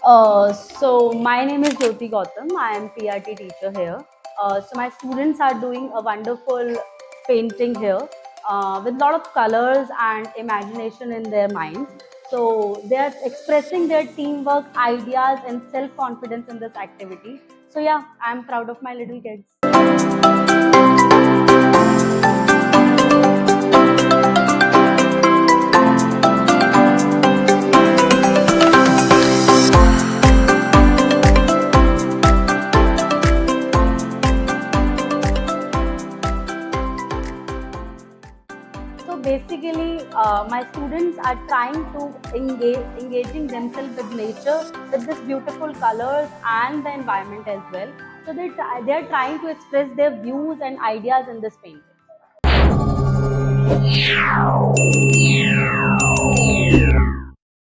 So my name is Jyoti Gautam. I am PRT teacher here. So my students are doing a wonderful painting here with a lot of colors and imagination in their minds. So they are expressing their teamwork, ideas, and self-confidence in this activity. So yeah, I'm proud of my little kids. So basically, my students are trying to engaging themselves with nature, with this beautiful colors and the environment as well. So they're trying to express their views and ideas in this painting.